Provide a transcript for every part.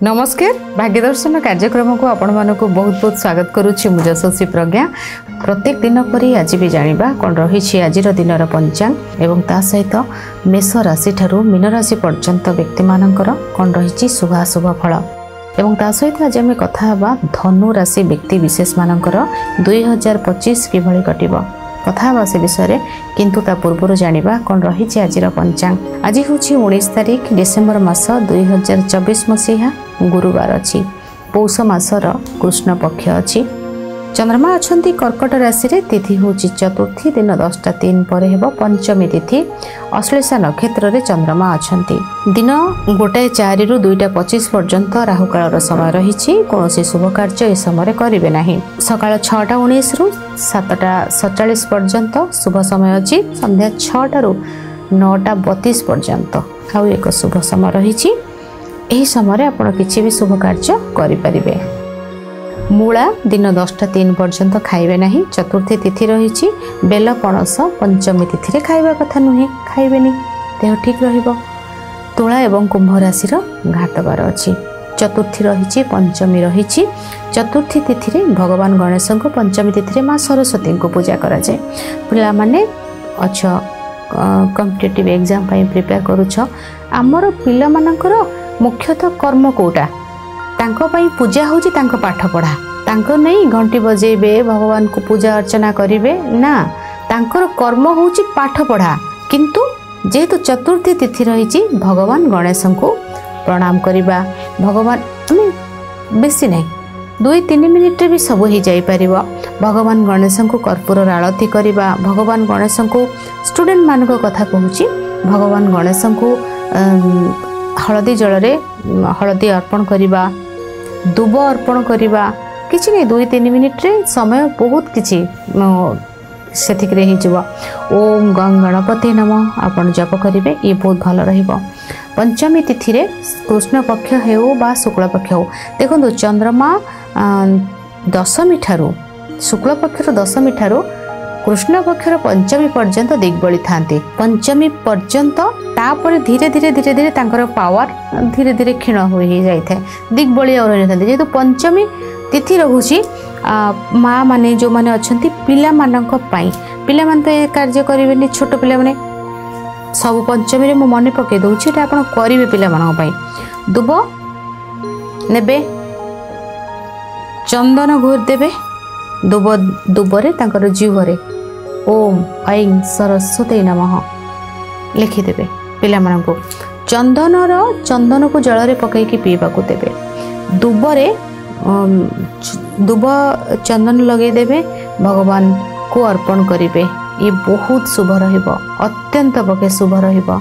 नमस्कार भाग्यदर्शन कार्यक्रम को आपण मानक बहुत बहुत स्वागत करुच्ची मु यशस्वी प्रज्ञा। प्रत्येक दिन परी आज भी जानिबा कौन रही आज दिन पंचांग एवं ता सहित मेष राशि ठारू मीन राशि पर्यंत व्यक्ति मानकर कौन रही शुभाशुभ फल एवं ता सहित आज आम कथा धनु राशि व्यक्ति विशेष मानकर 2025 किभଳି कटिबो कथा से विषय किंतु ता पूर्व जानिबा कौन रही आज पंचांग। आज हूँ 19 तारिख डिसेम्बर मास 2024 मसीहा गुरुवार अच्छी पौष मासर कृष्ण पक्ष अच्छी चंद्रमा अच्छा कर्कट राशि रे तिथि हूँ चतुर्थी दिन 10:03 पर हेब पंचमी तिथि अश्लेषा नक्षत्र रे चंद्रमा अच्छा दिन 1:04 रु 2:25 पर्यंत राहुकाल समय रही कौन शुभ कार्य ए समय करेंगे ना। सकाळ 6:19 रु 7:47 पर्यंत शुभ समय अच्छी संध्या 6 रु 9:32 पर्यंत आउ एक शुभ समय रही यही समय आपण किसी भी शुभ कार्य करें। मूला दिन 10:03 पर्यंत खाइबे नहीं। चतुर्थी तिथि रही बेल पणस पंचमी तिथि रे खाइबा कथा नुहे खाइबेनी देह ठीक रहिबो। तुला एवं कुंभ राशि घातबार अच्छी चतुर्थी रही पंचमी रही चतुर्थी तिथि रे भगवान गणेश को पंचमी तिथि रे माँ सरस्वती को पूजा करा जाए। पिला माने अच्छा कॉम्पिटिटिव एग्जाम प्रिपेयर करूछ आमर पिला मानकर मुख्यतः कर्म कोटा तांको पई पूजा होची तांको पाठ पढ़ा तांको नहीं घंटी बजेबे भगवान को पूजा अर्चना करिवे ना तांकर कर्म होची पाठ पढ़ा किंतु जेहेतु चतुर्थी तिथि रही भगवान गणेश को प्रणाम करिबा भगवान बेसी नहीं 2-3 मिनिट भी सब हो जाई परिबा। भगवान गणेश को कर्पूर आरती करिबा भगवान गणेश को स्टूडेंट मान कथा कहूची भगवान गणेश को हलदी जल रे हलदी अर्पण करिबा दुब अर्पण करिबा किछि नहीं 2-3 मिनिट रे समय बहुत किछि सेथिक रे हिजबा। ओम गंग गणपति नमः आपण जप करिवे ये बहुत भल रहिबो। पंचमी तिथि रे कृष्ण पक्ष हेउ बा शुक्ल पक्ष हो देखो चंद्रमा दशमी ठारू शुक्ल पक्षर दशमी ठारू कृष्ण पक्षर पंचमी पर्यंत दिग्बली थांती पंचमी पर्यंत तापर धीरे धीरे धीरे धीरे तांकर पावर धीरे धीरे क्षीण हो जाए दिग्बली और रही था जेहेतु पंचमी तिथि रहुची माँ माने जो माने अच्छंती पिला मानक पाई पिला मान तो कार्य करेंगे छोट पिला माने सब पंचमी रे मु मन पके दउछि एटा आपण करिवे पिला मानक पाई दुब नेबे चंदन घोर देबे दुबरे तांकर जीवरे ओम ऐं सरस्वती नमः लिखिदेवे पिला मानक चंदन को जल रे पकईकी पीवा को देवे दुबरे दुब चंदन लगे देवे भगवान को अर्पण करिवे ये बहुत शुभ रहिबो अत्यंत पके शुभ रहिबो।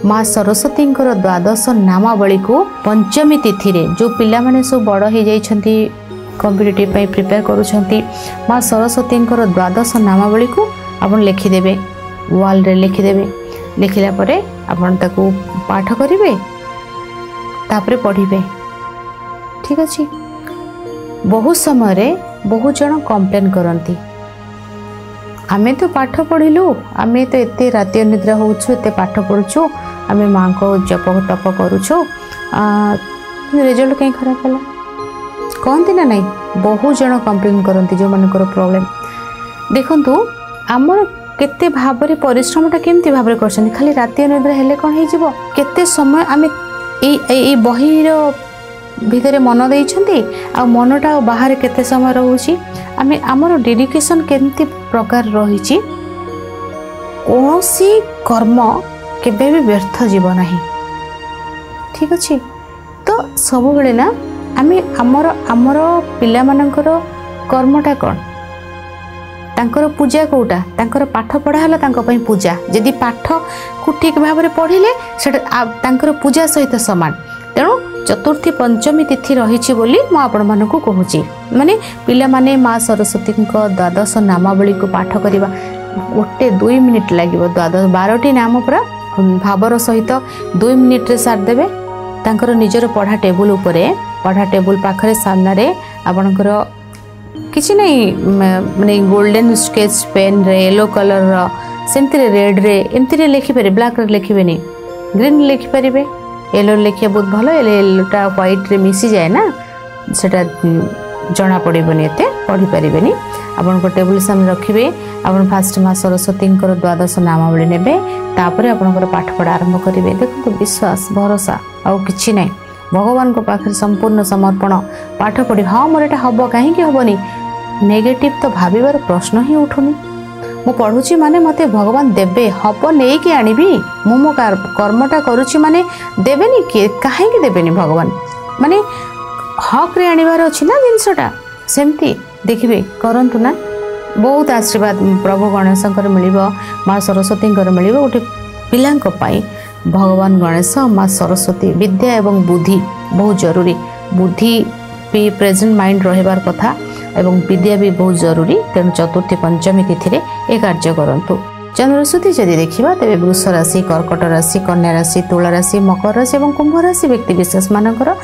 माँ सरस्वती द्वादश नामावली को पंचमी तिथि रे जो पिला माने सब बड़ हो जाइछंती कॉम्पिटिटिव प्रिपेयर करुछंती माँ सरस्वती द्वादश नामावली को आपण लिखिदेवे वाल रे लिखिदेवे लिखिला परे आपण ताकू पाठ करिवे तापरे पढ़िबे ठीक अछि। बहुत समय रे बहुत जन कंप्लेन करंती आमे तो पाठ पढ़िलु आमे तो एते राति अनिद्रा होछु एते पाठ पढ़ुछु आमे माँ को जप तप करुछु रिजल्ट कहीं खराब होला कहती ना नहीं बहुत जन कंप्लेन करती जो मानकर प्रॉब्लम देखंतु आमर केते भाबरे परिश्रमटा केमती भाबरे करछन खाली राति अनिद्रा हेले कोन हे जिवो केते समय आमे ए बहिर भितरे मन देइछंती आ मनटा बाहर केते समय रहउची आमे आमर डेडिकेशन केमती प्रकार रहिची कोनोसी कर्म केबे भी व्यर्थ जीव नाही ठीक अछि। तो सब बेले ना आमे आमर पिला मानकर कर्मटा कौन तांकर पूजा कोटा तांकर पाठ पढ़ा हला तांको पई पूजा जदि पाठ को ठीक भाव में पढ़िले सेटा तांकर पूजा सहित समान तेणु चतुर्थी पंचमी तिथि रही बोली मु आपण मानकु कहूची माने पिला माने माँ सरस्वती द्वादश नामावली को पाठ करिबा 1-2 मिनिट लागिबो द्वादश 12टी नाम पूरा भावर सहित 2 मिनिट रे सार देबे तांकर निजर पढ़ा टेबुल उपरे पढ़ा टेबुल पाखरे सामना रे आपणकर किसी नहीं माने गोल्डन स्केच पेन रे येलो कलर रो सेमती रेड रे एमती रे लिखि पारे ब्लैक रे लिखिबेनी ग्रीन लिखि पारिबे येलो लिखिए बहुत भल येलोटा व्हाइट रे मिसी जाए ना सेटा जना पड़बनी एत पढ़ी पारे आपन को टेबुल सामने रखिए आपन फास्ट माँ सरस्वती द्वादश नामावली ने तापर आपंकर पाठपढ़ा आरंभ करेंगे। देखो विश्वास भरोसा आउ कि ना भगवान को पाखे संपूर्ण समर्पण पाठ पढ़ी हाँ मोर एटा हम कहीं हेनी नेगेटिव तो भावार प्रश्न ही उठुनी मु पढ़ुची माने मते भगवान देबे हब नहीं कि आनी मु मो कर्मटा करुची माने देबेनी कि कहीं देबेनी भगवान माने हक रे आनिबार अछि ना जिनसटा सेमती देखिबे करंतु ना बहुत आशीर्वाद प्रभु गणेशंकर मिलिबो माँ सरस्वतींकर मिलिबो गोटे पिलांक पाई भगवान गणेश माँ सरस्वती विद्या एवं बुद्धि बहुत जरूरी बुद्धि भी प्रेजेंट माइंड रहिबार कथा एवं विद्या भी बहुत जरूरी तेणु चतुर्थी पंचमी तिथि ए कार्य करंतु। चंद्रश्रुति जदि देखिबा तेबे वृष राशि कर्कट राशि कन्या राशि तुला राशि मकर राशि एवं कुंभ राशि व्यक्ति विशेष मानकर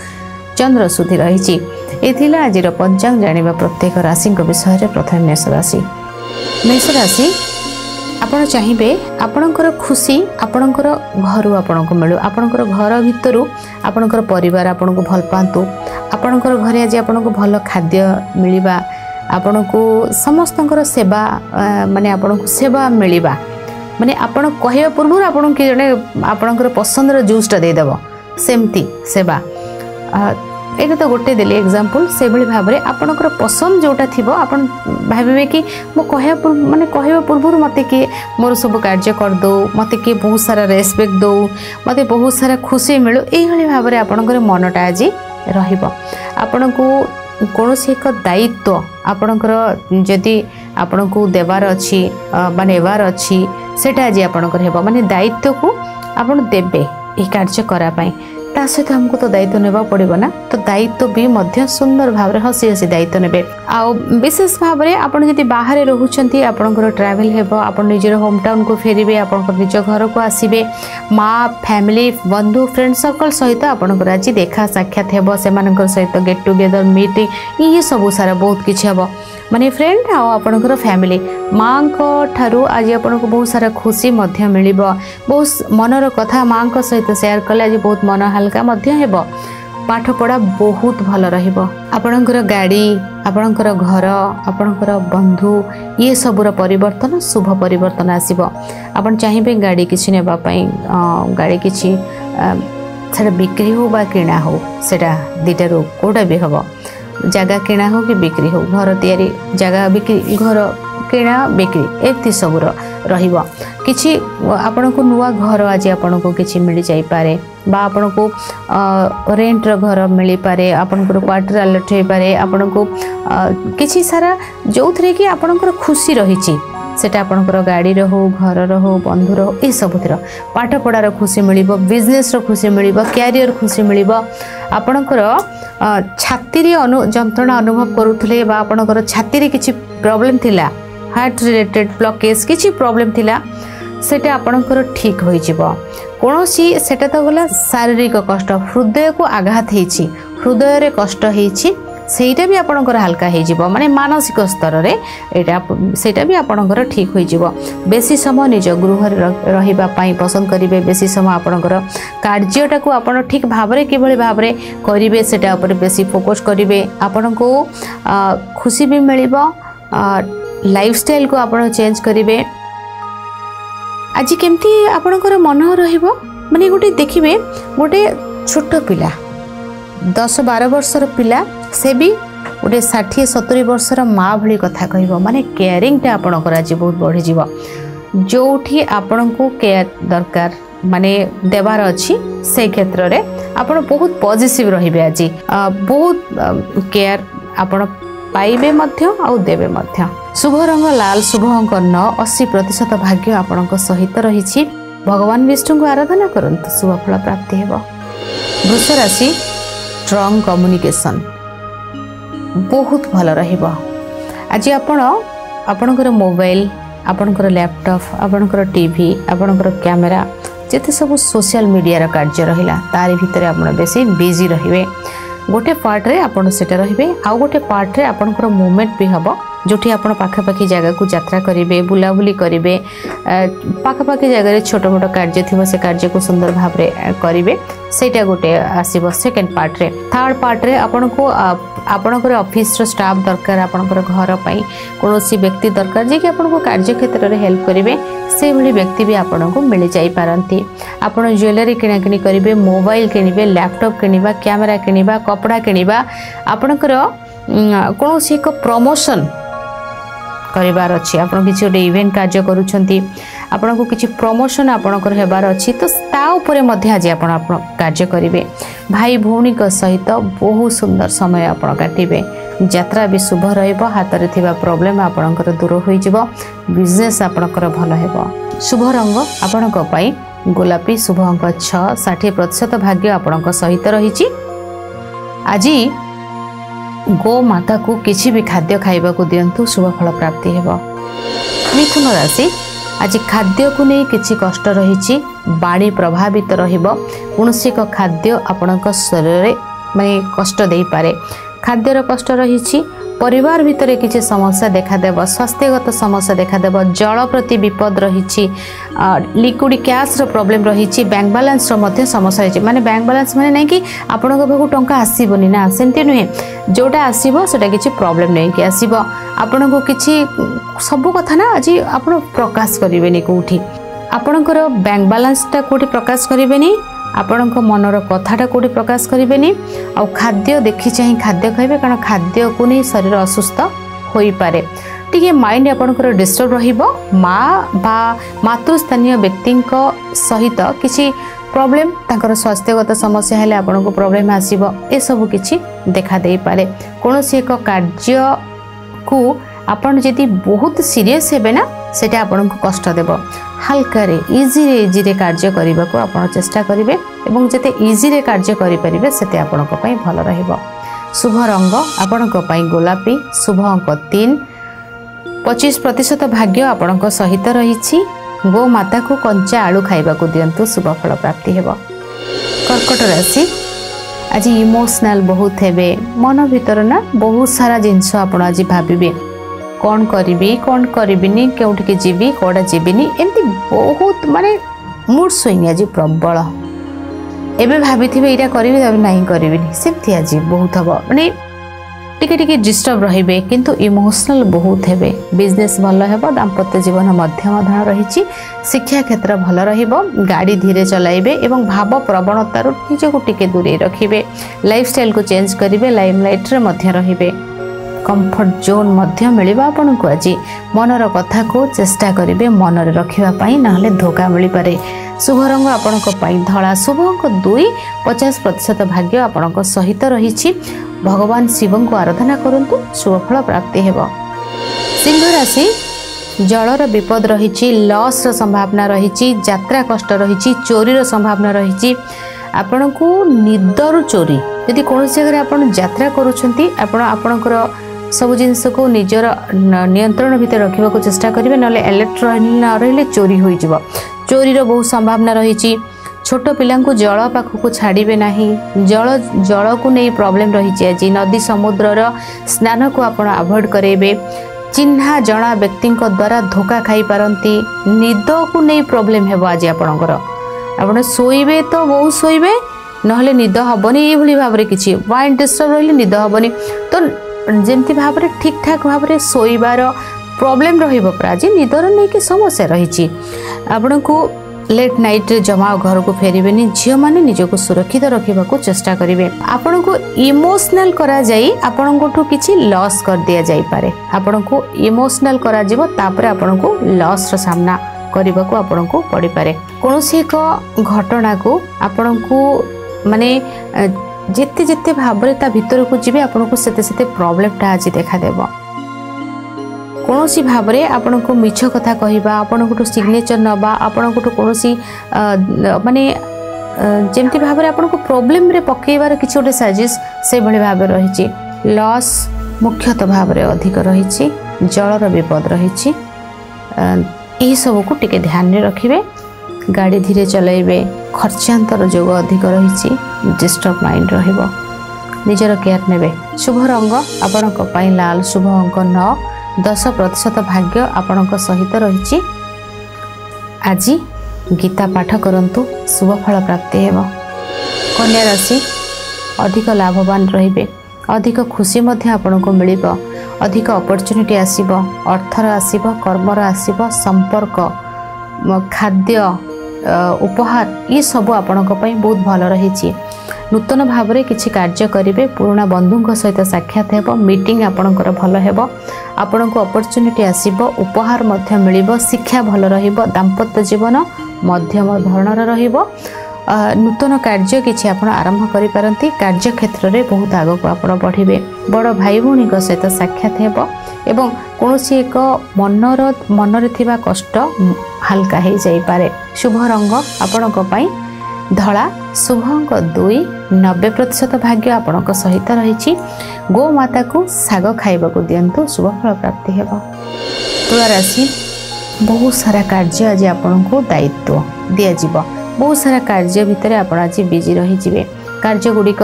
चंद्रश्रुति रही एथिला आज पंचांग जानिबा प्रत्येक राशि विषय प्रथम मेष राशि। मेष राशि आपण चाहिए आपणकर खुशी आपणकर घर आपको मिलू आपणकर घर भितर आपणकर परिवार आपन को भल पातु आपणकर घरे आज आपको भल खाद्य मिलवा आपण को समस्त सेवा माने आपण को सेवा मिलवा माने आपण कहवा पूर्व आपन कि जड़े आपणकर पसंदर जूसटा देदेव सेमती सेवा एटा तो गोटे देली एग्जांपल से भली भाव में आपणकर पसंद जोटा थिबो आपण भाबे कि मो कहवा माने कहवा पूर्व मते कि मोर सब कार्य कर दो मते कि बहुत सारा रेस्पेक्ट दो मते बहुत सारा खुशी मिलू एही भाव में आपणकर मनटा आज रहिबो आपण को कौन एक दायित्व आपणकर जदि आपण को देवार अछि बनेवार अछि सेटा आज आपणकर हेबो माने दायित्व को आपण देबे ए कार्य करा पई ता सहित हमको तो दायित्व नेबा पड़िबो ना तो दायित्व भी मध्य सुंदर भाव रे हसी हसी दायित्व नेबे आ विशेष भाव में आपण जदि बाहर रहउछंती आपणकर ट्रैवल हेबो आपण निजर होम टाउन को फेरिबे आपणकर निज घर को आसीबे माँ फैमिली बंधु फ्रेंड सर्कल सहित आपणकर आज देखा साक्षात हेबो सेमानकर सहित गेट टुगेदर मीटिंग ये सब सारा बहुत किछि हेबो माने फ्रेंड आ आपणकर फैमिली माँ को ठारू आज आपनको बहुत सारा खुशी मध्य मिलिबो बहुत मनर कथा माँ को सहित शेयर कले आज बहुत मन हल्का मध्य हेबो पाठ पढ़ा बहुत भल रहिबो आपणकर गाड़ी आपणकर घर आपणकर बंधु ये सबुर परिवर्तन शुभ परिवर्तन आसीबो आपण चाहिबे गाड़ी किछि नेबा पई गाड़ी किछि सेटा बिक्री हो बा किणा हो सेटा दिटारो कोटा भी हबो जगह किणा हो कि बिक्री हो घर तैयारी जगह बिक्री घर किणा बिक्री एति सबुर रहिबो किछि आपण को नुआ घर आज आपण को किछि मिल जाई पारे बा आपण को रेंट रो घर मिली पारे आपण को क्वार्टर अलट होई पारे आपण को किछि सारा जोथरे कि आपण को खुशी रहिछि सेटा आपणकर गाड़ी रो हो घर रो हो बंधु रो ए सबुतिर पाठ पढ़ार खुशी मिलिबो बिजनेस रो खुशी मिलिबो कैरियर खुशी मिलिबो आपणकर छाती रे जंत्रणा अनुभव करूथले बा आपणकर छाती रे किछि प्रॉब्लम थिला हार्ट रिलेटेड ब्लॉकेज किछि प्रॉब्लम थिला सेटा आपणकर ठीक होई जिवो कोनोसी सेटा तो गला शारीरिक कष्ट हृदय को आघात हेछि हृदय रे कष्ट हेछि सेटा भी आपणकर हल्का हो जिवो माने मानसिक स्तर रे एटा सेटा भी आपणकर ठीक हो जिवो बेसी समय निज गृह रहिबा पई पसंद करिवे बेसी समय आपणकर कार्यटा को आपण ठीक भाव रे किभली भाव रे करिवे सेटा ऊपर बेसी फोकस करिवे आपणको खुशी भी मिलिबो लाइफस्टाइल को आपण चेंज करिवे आज केमती आपणकर मन रहिबो माने गोटे देखिबे गोटे छोट पिला 10-12 वर्षर पिला से भी गोटे 60-70 वर्षर माँ भली कथा कहब माने केयरिंगटा आपणकर आज बहुत बढ़ी जीव जोठी आपण को केयर दरकार माने देवार अच्छी से क्षेत्र में आपण बहुत पॉजिटिव रहिबे आज बहुत केयर आपण पाइबे मध्य आ देबे मध्य शुभ रंग लाल शुभ अंक 9 80% भाग्य आपणक सहित रही भगवान विष्णु को आराधना करंतु शुभ फल प्राप्ति हेबो। वृष राशि स्ट्रॉन्ग कम्युनिकेशन बहुत भल रहिबो आज आपणकर मोबाइल आपणकर लैपटॉप आपणकर टीवी आपणकर कैमेरा जेते सब सोशल मीडिया रा कार्य रहिला तारि भितरे आपण बेसी बिजी रहिबे गोटे पार्ट रे आपण सेटा रहिबे आ गोटे पार्ट रे आपणकर मूवमेंट भी हबो जोठी आपण पाखापाखी जगह को यात्रा करेंगे बुलाबुली करेंगे पाखापाखी जगह छोट मोट कार्य थी से कार्य को सुंदर भाव में करेंगे सेटा गोटे आसब सेकेंड पार्ट रे थर्ड पार्ट रे आपण को आपणकर ऑफिस स्टाफ दरकार आपणकर घर पाई कोनोसी व्यक्ति दरकार जे कि आपण को कार्य क्षेत्र में हेल्प करेंगे से भली व्यक्ति भी आपण को मिल जाई पारंती आपण ज्वेलरी किणाकिणी करेंगे मोबाइल किणवे लैपटॉप किणवा कैमरा किणवा कपड़ा किणवा आपणकर कोनोसी एक प्रमोशन करिवार अछि आपण किछि ओडे इवेंट कार्य करूछंती आपण को किछि प्रमोशन आपणकर हेबार अछि तो ता ऊपर मध्ये आज आपण कार्य करिवे भाई भौणी को सहित बहुत सुंदर समय आपण काटिबे यात्रा भी शुभ रहइबो हाथ रे थिबा प्रॉब्लम आपणकर दूर होई जिवो बिजनेस आपणकर भलो हेबो शुभ रंग आपणक पई गोलापी शुभ अंक 6 60% भाग्य आपणक सहित रहिछि आजी गो माता को किसी भी खाद्य खाइबा को दियंतु शुभ फल प्राप्ति हेबो मिथुन राशि आज खाद्य को नहीं किसी कष्ट रही बाणी प्रभावित रहिबो कोनोसी को खाद्य आपणक शरीर माने कष्ट दे पारे खाद्यर कष्ट रही परिवार भितर किसी समस्या देखादेव स्वास्थ्यगत समस्या देखादेव जल प्रति विपद रही लिक्विड कैश रो प्रॉब्लम रही बैंक बैलेंस रो मध्य समस्या रही माने बैंक बैलेंस माने नहीं कि आपण पाखु टंका आसीबनी ना सेंती नुहे जोटा आसीबो सेटा किछि प्रॉब्लम नहीं कि आसीबो आपण को किछि सब कथा ना आज आपण प्रकाश करिवेनी कोठी आपणकर बैंक बैलेंसटा कोठी प्रकाश करिवेनी आपणक मनर कथाटा कोठी प्रकाश करिवेनी आ खाद्य देखि चाहिँ खाद्य खाइबे कारण खाद्य को नहीं शरीर असुस्थ होई पारे टिके माइंड आपणकर डिस्टर्ब रहिबो माँ बा मातृस्थानीय व्यक्तिंक सहित किछि प्रॉब्लम तांकर स्वास्थ्यगत समस्या हेले आपणको प्रॉब्लम आसीबो ए सब किछि देखा देई पारे कोनोसी एक कार्य को आपण जदि बहुत सीरियस हेबे ना सेटा आपणको कष्ट देबो हल्का रे इजी रे कार्य करबा को आपण चेष्टा करिवे एवं जते इजी रे कार्य करि परिबे सेते आपणको पई भलो रहिबो शुभ रंग आपणको पई गोलापी शुभ अंक 3 25% भाग्य आपणको सहित रहिछि गो माता को कंचा आलू खाइबा को दियंतु शुभ फल प्राप्ति हेबो कर्कट राशि आज इमोशनल बहुत हेबे मन भीतर ना बहुत सारा जिंस आपण आज भाबिबे कौन करी कौन करिबिनी केउठी जीवी कोडा जीविनी एमती बहुत माने मूड स्विंग आज प्रबल एबे भाबिथिबे इरा करिबे तबे नाही करिबिनी सेमती आज बहुत हबो माने टिके टिके डिस्टर्ब रहिबे किंतु इमोशनल बहुत हेबे बिजनेस भलो हेबो दाम्पत्य जीवन मध्यम धरण रहिछि शिक्षा क्षेत्र भलो रहिबो गाड़ी धीरे चलाइबे एवं भाव प्रवणता रु निजको टिके दूरे रखिबे लाइफस्टाइल को चेंज करिबे लाइमलाइट रे मध्य रहिबे कंफर्ट जोन मध्य मिलिबा आपन को आज मनर कथा को चेष्टा करिबे मन रे रखिबा पई नहले धोखा मिली पारे शुभ रंग आपन को पई धला शुभ अंक 2 50% भाग्य आपन को सहित रहिछि भगवान शिव को आराधना करंतु शुभ फल प्राप्ति हेबो सिंह राशि जलर विपद रहिछि लॉस रो संभावना रहिछि यात्रा कष्ट रहिछि चोरी रो संभावना रहिछि आपन को निदरु चोरी यदि कौन जगह आपन यात्रा करूछंती आपन आपनकर सब जिनस को निजर नियंत्रण भितर रखा को चेष्टा करेंगे ना अलर्ट रही चोरी हो चोरी रो बहुत संभावना रही छोट पिला जल पाखक छाड़े ना जल को नहीं प्रॉब्लम रही आज नदी समुद्र स्नान को आप अवॉइड करेंगे चिन्हा जना व्यक्ति द्वारा धोखा खाई पारती निद को नहीं प्रॉब्लम है आज आपणकर आप शोबे तो बहुत शोबे नहले निद हेनी ये भाव में किसी माइंड डिस्टर्ब रही निद हेनी तो जमती भाव में ठीक ठाक भाव में शोबार प्रॉब्लम रही निदर नहीं कि समस्या रही आपण को लेट नाइट रे जमा घर को फेरबेनी झील मैंने निजक सुरक्षित रखा को चेष्टा करेंगे आपण को इमोशनल करा जाई आपण को किसी लॉस कर दिया जाई पारे आपण को इमोशनल करा जीवो तापर आपण को लॉस रो सामना करने को आपण को पड़ पारे कौन एक घटना को आपण को माने जिते जिते भाव में भितर को जी आपन को सेते सेते प्रॉब्लमटा आज देखादेव कौन भाव में आपन को मिछ कथा कहवा आपन को सिग्नेचर नवा आपन को कौन माने जमती भाव में आपन को प्रॉब्लम रे पकेबार किसी गोटे साजिश से भली भाव रही लॉस मुख्यतः भाव में अधिक रही जलर विपद रही यही सब को टिके ध्यान में रखिए गाड़ी धीरे चलाइबे खर्चांतर जोग अधिक रही डिस्टर्ब माइंड रहिबो निजर केयर नेबे शुभ रंग आपन को पई लाल शुभ अंक 9 10% भाग्य आपणक सहित रही। आज गीता पाठ करंतु शुभ फल प्राप्ति हेब। कन्या राशि अधिक लाभवान रहिबे, अधिक खुशी मध्य आपनको मिलिबो, अधिक अपॉर्चुनिटी आसीबो, अर्थर आसीबो, कर्मर आसीबो, संपर्क खाद्य उपहार ये सब आपणक पई बहुत भल रही। नूतन भाव में किसी कार्य करेंगे, पुराणा बंधु सहित साक्षात हेब, मीटिंग आपणकर भल हेब, आपण को अपॉर्चुनिटी आसीबो, उपहार मध्य मिलिबो, शिक्षा भल रहिबो, दाम्पत्य जीवन मध्यम धरणर रहिबो। नूतन कार्य किसी आप आरंभ करि पारंती, कार्य क्षेत्र में बहुत आगक आप बढ़े। बड़ भाई भौणी सहित साक्षात हेब एवं कौनसी एक मनर थिबा कष्ट हल्का हो जाई पारे। शुभ रंग आपणक पई धला, शुभ अंक 2, 90% भाग्य आपणक सहित रही। गो माता को साग खाइबाकू दियंतु, शुभ फल प्राप्ति हेब। तुला राशि बहुत सारा कार्य आज आपको दायित्व दिया जिवो, बहुत सारा कार्य भितर आप आज बिजी रही जिवे। कार्य गुड़िक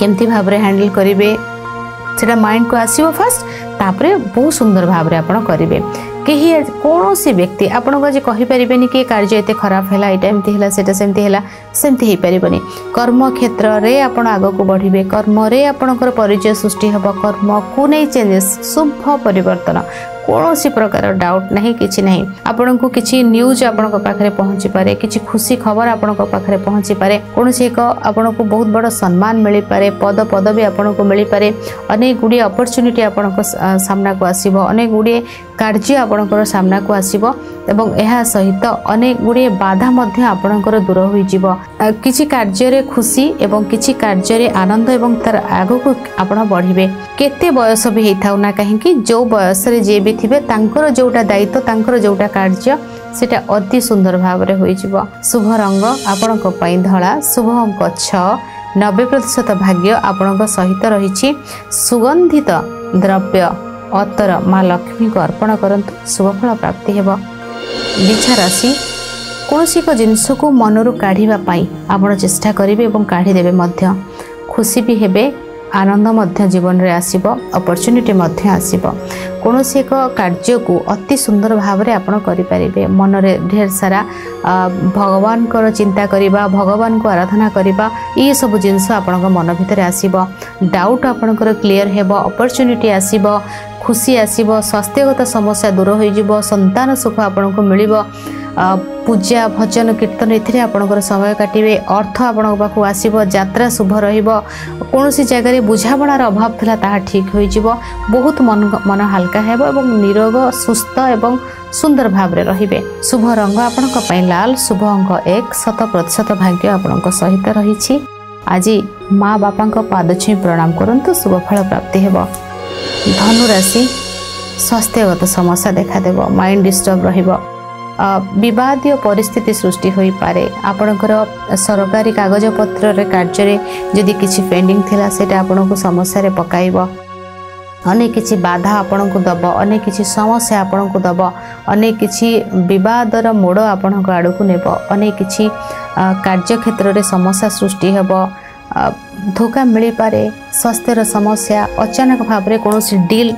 केमती भाव में हैंडल करेंगे सेटा माइंड को आसीबो फास्ट, तापरे बहुत सुंदर भाव में आप करेंगे। कहीं कौन सी व्यक्ति आपको आज कहीपर कि कार्य एत खराब है, यहाँ एमती है सेटा सेमती है, सेमती हो पारबनी। कर्म क्षेत्र में आप आगक बढ़े, कर्म आपणकर परिचय सृष्टि हम, कर्म को नहीं चेंजेस शुभ परिवर्तन, कौन सी प्रकार डाउट नहीं, किसी नहीं। आपण को किसी न्यूज आपण पाखे पहुँची पारे, किसी खुशी खबर आपण पाखे पहुँची पारे, कौन सी एक आपण को बहुत बड़ सम्मान मिल पारे, पद पदवी आपण को मिल पारे, अनेक गुड़िए अपॉर्चुनिटी आपण सामना को आसीबो, अनेक गुड़िए कार्य आपणकर सामना को आसीबो एवं यह सहित अनेक गुड़िए बाधा मध्य आपणकर दूर हो जिवो। किछि कार्य रे खुशी एवं किछि कार्य रे आनंद एवं तार आगो आपण बढ़िबे। केते बयस भी हेथाउ ना कहीं जो बयस रे जे भी थिबे तांकर जोटा दायित्व, तांकर जोटा कार्य सेटा अति सुंदर भाव रे होई जिवो। शुभ रंग आपणक पई धला, शुभ अंक 6, 90% भाग्य आपणक सहित रही। सुगंधित द्रव्य अतर माँ लक्ष्मी को अर्पण करंतु, शुभ फल प्राप्ति हेब। बिछा राशि कौन सी जिनस को मनरू काढ़ापी आप चेष्टा करेंगे और काढ़ीदेवे, खुशी भी हेबे, आनंद मध्य जीवन रे आसीबो, अपॉर्चुनिटी मध्य आसीबो। कौन सी एक कार्य को अति सुंदर भाव में आप करें, मन में ढेर सारा भगवान को चिंता करवा, भगवान को आराधना करवा, ये सब जिनस आपण मन भितर आसीबो। डाउट आपणकर क्लीयर हेबो, अपॉर्चुनिटी आसीबो, खुशी आसीबो, स्वास्थ्यगत समस्या दूर हो जिवो, संतान सुख आपको मिलिबो। पूजा भजन कीर्तन एथिरे आपणकर समय काटिबे, अर्थ आपण पाखु आसीबो, यात्रा शुभ रहिबो, कौन सी जगह बुझाबणार अभाव थिला ताहा ठीक हो जिवो, बहुत मन हल्का हेबो एवं निरोग सुस्थ एवं सुंदर भाव में रहिबे। शुभ रंग आपणक पई लाल, शुभ अंक 1, 100% भाग्य आपणक सहित रही। आज माँ बापा पाद छुई प्रणाम करंतु, शुभ फल प्राप्ति हेबो। धनु राशि स्वास्थ्यगत समस्या देखा देव, माइंड डिस्टर्ब रहिबो, विवादीय परिस्थिति सृष्टि हो पारे। आपणकर सरकारी कागज पत्र रे कार्य रे जदि किछि पेंडिंग थिला सेटा आपनको समस्या रे पकाइबो, अनेक किछि बाधा आपनको दब, अनेक किछि समस्या आपनको दब, अनेक किछि विवादर मोड़ आपनको आड़ को नेब, अनेक किछि कार्य क्षेत्र रे समस्या सृष्टि हेबो, धोखा मिल पारे। स्वास्थ्यर समस्या अचानक भाव में कौन सी डील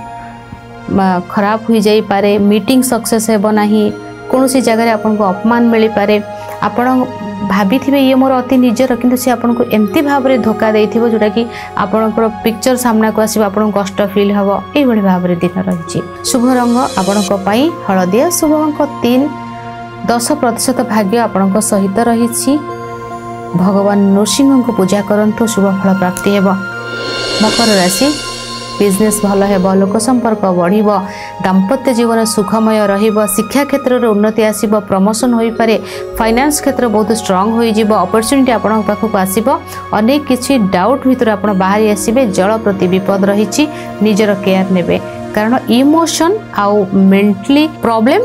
खराब हो जाई पारे, मीटिंग सक्सेस हेबो नाही, कौन सी जगह आपको अपमान मिल पारे। आपण भाभी ये मोर अति निजर किंतु से आपको एमती भाव में धोखा देथिबो जोटा कि आपणकर पिक्चर सामना को आसीबो, आपन कष्ट फील हबो, एई भली भाव में दिन रही। शुभ रंग आपणक पई हळदिया, शुभ अंक 3, 10% भाग्य आपणक सहित रही। भगवान नृसिंह को पूजा करंतु, शुभ फल प्राप्ति हेब। मकर राशि बिजनेस भल हेब, लोक संपर्क बढ़िबो, दाम्पत्य जीवन सुखमय रहिबो, शिक्षा क्षेत्र रे उन्नति आसीबो, प्रमोशन होई पारे, फाइनेंस क्षेत्र बहुत स्ट्रांग होई जिवो, अपॉर्चुनिटी आपन पाखक आसीबो, अनेक किछि डाउट भितर आपन बाहरी आसीबे। जल प्रति विपद रहिछि, निजर केयर नेबे, कारण इमोशन आउ मेंटली प्रॉब्लम,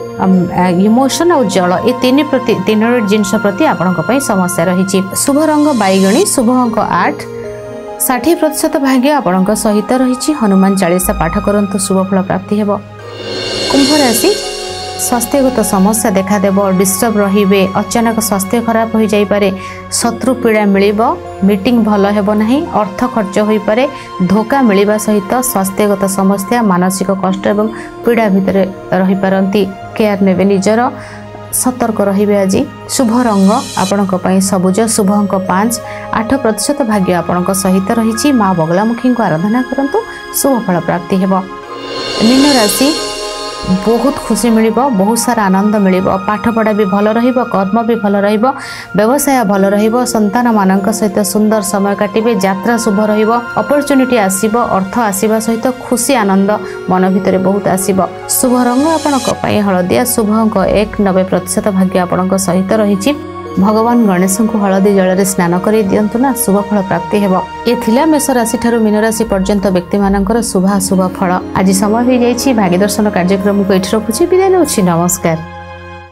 इमोशन आउ जल ये तीन जिनस प्रति आपन पई समस्या रहिछि। शुभ रंग बैगणी, शुभ अंक 8, 60% भाग्य आपणक सहित रही। हनुमान 40 पाठ करंतु, शुभ फल प्राप्ति हेब। कुंभ राशि स्वास्थ्यगत समस्या देखादेव डिस्टर्ब रहिबे अचानक स्वास्थ्य खराब हो जाई पारे शत्रु पीड़ा मिलिबो मीटिंग भल हेबो नाही अर्थ खर्च होई पारे धोखा मिलिबा सहित स्वास्थ्यगत समस्या मानसिक कष्ट एवं पीड़ा भितर रही पारंती केयर नेबे निजर सतर्क रहिबे। आज शुभ रंग आपणक पई सबुज शुभ अंक 5 8% भाग्य आपणक सहित रहिछि माँ बगलामुखी को आराधना करंतु शुभ फल प्राप्ति हेबो। मीन राशि बहुत खुशी मिलिबो बहुत सारा आनंद मिलिबो पाठ पढ़ा भी भल रहिबो कर्म भी भल रहिबो व्यवसाय भल रहिबो संतान मानक सहित सुंदर समय काटिबे यात्रा शुभ रहिबो अपॉर्चुनिटी आसीबो अर्थ आसीबा सहित खुशी आनंद मन भितर बहुत आसीबो। शुभ रंग आपणक पई हळदिया शुभ अंक 90% भाग्य आपणक सहित रहिछि। भगवान गणेश को हलदी जल स्नान कर दिंतु ना शुभ फल प्राप्ति हेबो। ये थिला मेष राशि ठारू मीन राशि पर्यंत व्यक्ति मानकर शुभाशुभ फल। आज समय हो जाइछि भाग्य दर्शन कार्यक्रम को एठी रखुछि विदाय नउछि नमस्कार।